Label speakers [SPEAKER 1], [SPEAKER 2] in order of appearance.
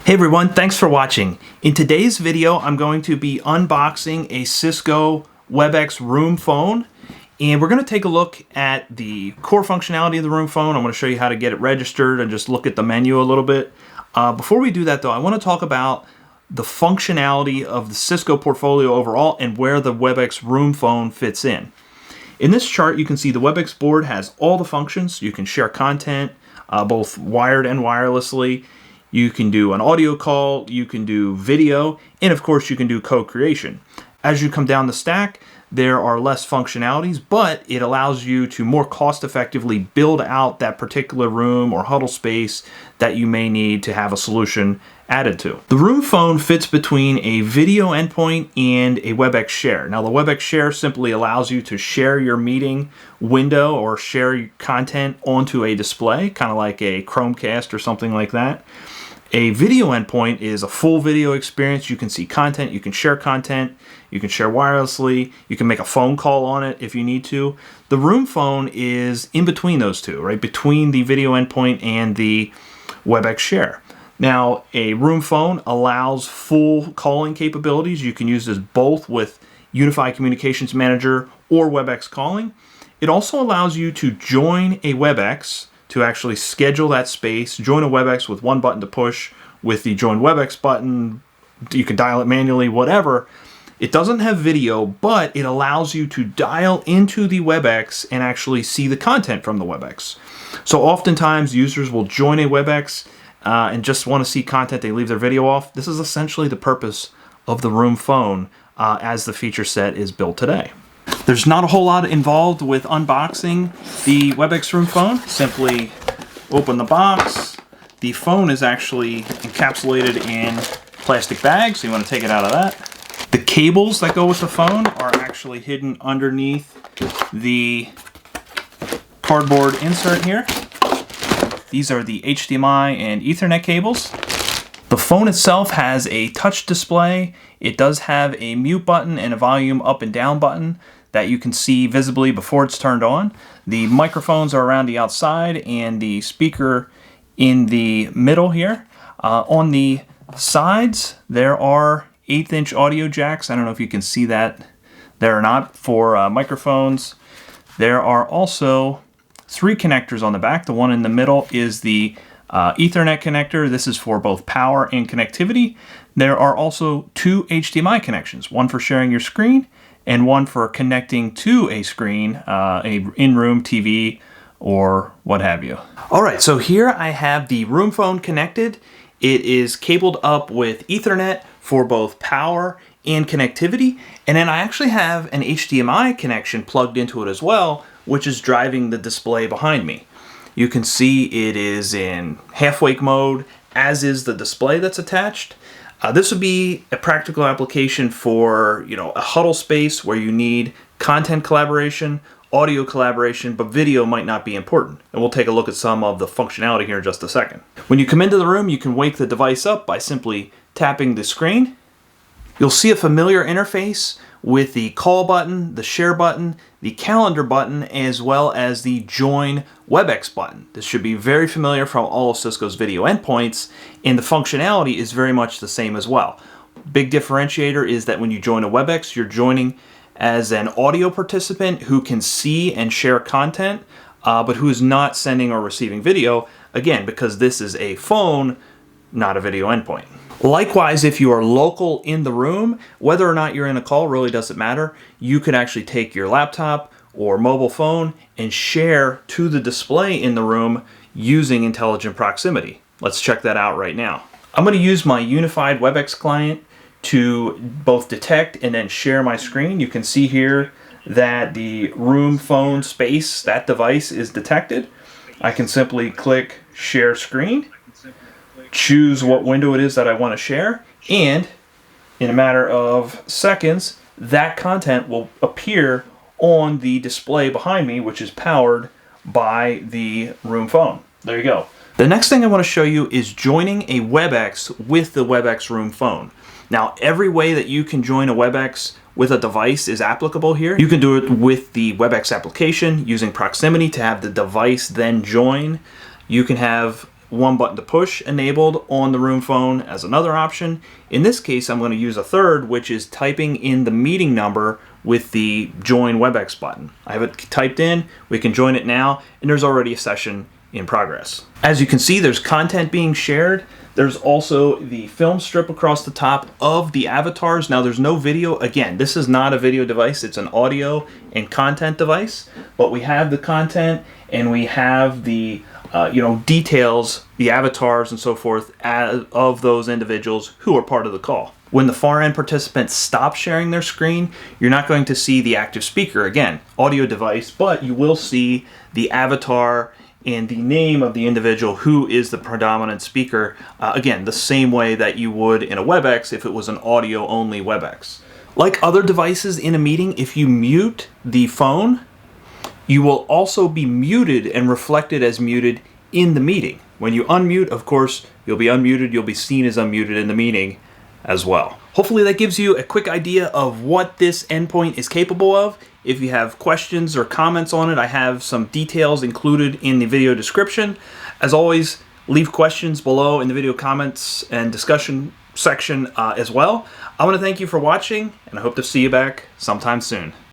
[SPEAKER 1] Hey everyone, thanks for watching. In today's video, I'm going to be unboxing a Cisco Webex room phone, and we're going to take a look at the core functionality of the room phone. I'm going to show you how to get it registered and just look at the menu a little bit. Before we do that though, I want to talk about the functionality of the Cisco portfolio overall and where the Webex room phone fits in. In this chart, you can see the Webex board has all the functions. You can share content, both wired and wirelessly. You can do an audio call, you can do video, and of course you can do co-creation. As you come down the stack, there are less functionalities, but it allows you to more cost-effectively build out that particular room or huddle space that you may need to have a solution added to. The room phone fits between a video endpoint and a Webex Share. Now the Webex Share simply allows you to share your meeting window or share your content onto a display, kind of like a Chromecast or something like that. A video endpoint is a full video experience. You can see content, you can share wirelessly, you can make a phone call on it if you need to. The room phone is in between those two, right? Between the video endpoint and the Webex Share. Now, a room phone allows full calling capabilities. You can use this both with Unified Communications Manager or Webex calling. It also allows you to join a Webex, to actually schedule that space, join a Webex with one button to push with the Join Webex button. You can dial it manually, whatever. It doesn't have video, but it allows you to dial into the Webex and actually see the content from the Webex. So oftentimes users will join a Webex and just want to see content. They leave their video off. This is essentially the purpose of the room phone as the feature set is built today. There's not a whole lot involved with unboxing the Webex room phone. Simply open the box. The phone is actually encapsulated in plastic bags, so you want to take it out of that. The cables that go with the phone are actually hidden underneath the cardboard insert here. These are the HDMI and Ethernet cables. The phone itself has a touch display. It does have a mute button and a volume up and down button that you can see visibly before it's turned on. The microphones are around the outside and the speaker in the middle here. On the sides, there are 1/8" audio jacks. I don't know if you can see that there or not for microphones. There are also 3 connectors on the back. The one in the middle is the Ethernet connector. This is for both power and connectivity. There are also 2 HDMI connections, one for sharing your screen and one for connecting to a screen, a in-room TV or what have you. All right, so here I have the room phone connected. It is cabled up with Ethernet for both power and connectivity. And then I actually have an HDMI connection plugged into it as well, which is driving the display behind me. You can see it is in half-wake mode, as is the display that's attached. This would be a practical application for, a huddle space where you need content collaboration, audio collaboration, but video might not be important. And we'll take a look at some of the functionality here in just a second. When you come into the room, you can wake the device up by simply tapping the screen. You'll see a familiar interface with the call button, the share button, the calendar button, as well as the join Webex button. This should be very familiar from all of Cisco's video endpoints, and the functionality is very much the same as well. Big differentiator is that when you join a Webex, you're joining as an audio participant who can see and share content, but who is not sending or receiving video, again, because this is a phone, not a video endpoint. Likewise, if you are local in the room, whether or not you're in a call really doesn't matter. You can actually take your laptop or mobile phone and share to the display in the room using intelligent proximity. Let's check that out right now. I'm going to use my unified Webex client to both detect and then share my screen. You can see here that the room phone space, that device is detected. I can simply click share screen, choose what window it is that I want to share, and in a matter of seconds, that content will appear on the display behind me, which is powered by the room phone. There you go. The next thing I want to show you is joining a Webex with the Webex room phone. Now, every way that you can join a Webex with a device is applicable here. You can do it with the Webex application using proximity to have the device then join. You can have one button to push enabled on the room phone as another option. In this case, I'm going to use a third, which is typing in the meeting number with the join Webex button. I have it typed in, we can join it now, and there's already a session in progress. As you can see, there's content being shared. There's also the film strip across the top of the avatars. Now there's no video. Again, this is not a video device, it's an audio and content device, but we have the content and we have the details, the avatars and so forth of those individuals who are part of the call. When the far end participants stop sharing their screen, you're not going to see the active speaker, again, audio device, but you will see the avatar and the name of the individual who is the predominant speaker, again, the same way that you would in a Webex if it was an audio-only Webex. Like other devices in a meeting, if you mute the phone, you will also be muted and reflected as muted in the meeting. When you unmute, of course, you'll be unmuted, you'll be seen as unmuted in the meeting as well. Hopefully that gives you a quick idea of what this endpoint is capable of. If you have questions or comments on it, I have some details included in the video description. As always, leave questions below in the video comments and discussion section as well. I want to thank you for watching, and I hope to see you back sometime soon.